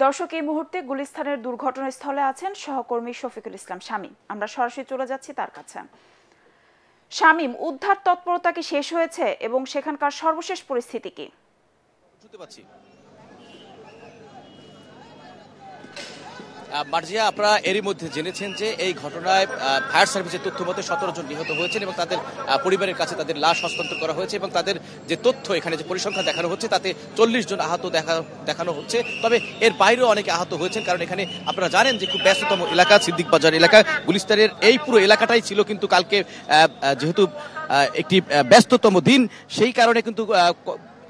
দর্শক, এই মুহূর্তে গুলিস্তানের দুর্ঘটনাস্থলে আছেন সহকর্মী শফিকুল ইসলাম শামীম। আমরা সরাসরি চলে যাচ্ছি তার কাছে। শামীম, উদ্ধার তৎপরতা কি শেষ হয়েছে এবং সেখানকার সর্বশেষ পরিস্থিতি কি? মার্জিয়া, আপনারা এরই মধ্যে জেনেছেন যে এই ঘটনায় ফায়ার সার্ভিসের তথ্য মতে 17 জন নিহত হয়েছেন এবং তাদের পরিবারের কাছে তাদের লাশ হস্তান্তর করা হয়েছে এবং তাদের যে তথ্য এখানে যে পরিসংখ্যান দেখানো হচ্ছে তাতে 40 জন আহত দেখানো হচ্ছে। তবে এর বাইরেও অনেকে আহত হয়েছেন, কারণ এখানে আপনারা জানেন যে খুব ব্যস্ততম এলাকা সিদ্দিক বাজার এলাকা। গুলিস্তানের এই পুরো এলাকাটাই ছিল কিন্তু কালকে যেহেতু একটি ব্যস্ততম দিন, সেই কারণে কিন্তু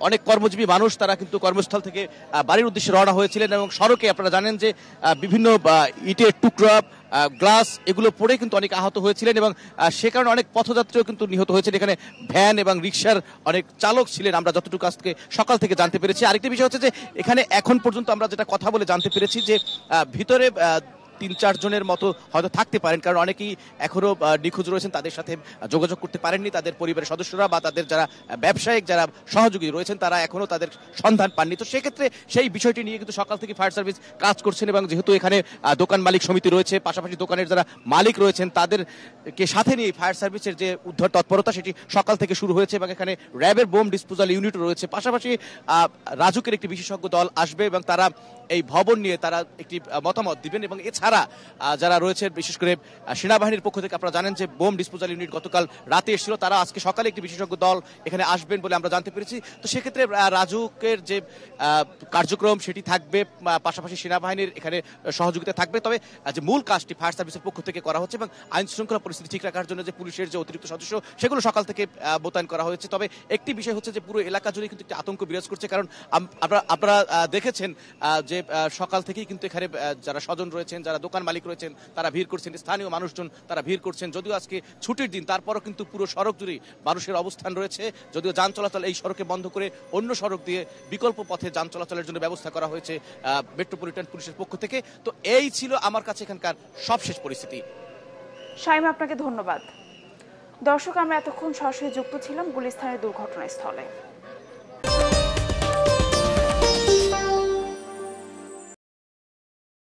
অনেক কর্মজীবী মানুষ তারা কিন্তু কর্মস্থল থেকে বাড়ির উদ্দেশ্যে রওনা হয়েছিলেন এবং সড়কে আপনারা জানেন যে বিভিন্ন ইটের টুকরা, গ্লাস এগুলো পড়ে কিন্তু অনেক আহত হয়েছিলেন এবং সে কারণে অনেক পথযাত্রীও কিন্তু নিহত হয়েছেন। এখানে ভ্যান এবং রিকশার অনেক চালক ছিলেন, আমরা যতটুকু আজকে সকাল থেকে জানতে পেরেছি। আরেকটি বিষয় হচ্ছে যে এখানে এখন পর্যন্ত আমরা যেটা কথা বলে জানতে পেরেছি যে ভিতরে 3-4 জনের মতো হয়তো থাকতে পারেন, কারণ অনেকেই এখনো নিখোঁজ রয়েছেন, তাদের সাথে যোগাযোগ করতে পারেননি তাদের পরিবারের সদস্যরা বা তাদের যারা ব্যবসায়িক যারা সহযোগী রয়েছেন তারা এখনো তাদের সন্ধান পাননি। তো সেক্ষেত্রে সেই বিষয়টি নিয়ে কিন্তু সকাল থেকে ফায়ার সার্ভিস কাজ করছেন এবং যেহেতু এখানে দোকান মালিক সমিতি রয়েছে, পাশাপাশি দোকানের যারা মালিক রয়েছেন তাদেরকে সাথে নিয়ে ফায়ার সার্ভিসের যে উদ্ধার তৎপরতা সেটি সকাল থেকে শুরু হয়েছে এবং এখানে র্যাবের বোম ডিসপোজাল ইউনিটও রয়েছে। পাশাপাশি রাজুকের একটি বিশেষজ্ঞ দল আসবে এবং তারা এই ভবন নিয়ে তারা একটি মতামত দিবেন এবং এছাড়া যারা রয়েছে বিশেষ করে সেনাবাহিনীর পক্ষ থেকে আপনারা জানেন যে বোম ডিসপোজাল ইউনিট গতকাল রাতে এসেছিল, তারা আজকে সকালে একটি বিশেষজ্ঞ দল এখানে আসবেন বলে আমরা জানতে পেরেছি। তো সেক্ষেত্রে রাজুকের যে কার্যক্রম সেটি থাকবে, পাশাপাশি সেনাবাহিনীর এখানে সহযোগিতা থাকবে। তবে যে মূল কাজটি ফায়ার সার্ভিসের পক্ষ থেকে করা হচ্ছে এবং আইন শৃঙ্খলা পরিস্থিতি ঠিক রাখার জন্য যে পুলিশের যে অতিরিক্ত সদস্য সেগুলো সকাল থেকে মোতায়েন করা হয়েছে। তবে একটি বিষয় হচ্ছে যে পুরো এলাকা জুড়ে কিন্তু একটি আতঙ্ক বিরাজ করছে, কারণ আপনারা দেখেছেন যে সকাল থেকেই কিন্তু এখানে যারা স্বজন রয়েছেন, যারা দোকান মালিক রয়েছেন তারা ভিড় করছেন, স্থানীয় মানুষজন তারা ভিড় করছেন। যদিও আজকে ছুটির দিন, তারপরও কিন্তু পুরো সড়ক জুড়ে মানুষের অবস্থান রয়েছে। যদিও যান চলাচল এই সড়কে বন্ধ করে অন্য সড়ক দিয়ে বিকল্প পথে যান চলাচলের জন্য ব্যবস্থা করা হয়েছে মেট্রোপলিটন পুলিশের পক্ষ থেকে। তো এই ছিল আমার কাছে এখানকার সবশেষ পরিস্থিতি। শামীম, আপনাকে ধন্যবাদ। দর্শক, আমরা এতক্ষণ সরাসরি যুক্ত ছিলাম গুলিস্তানের দুর্ঘটনাস্থলে।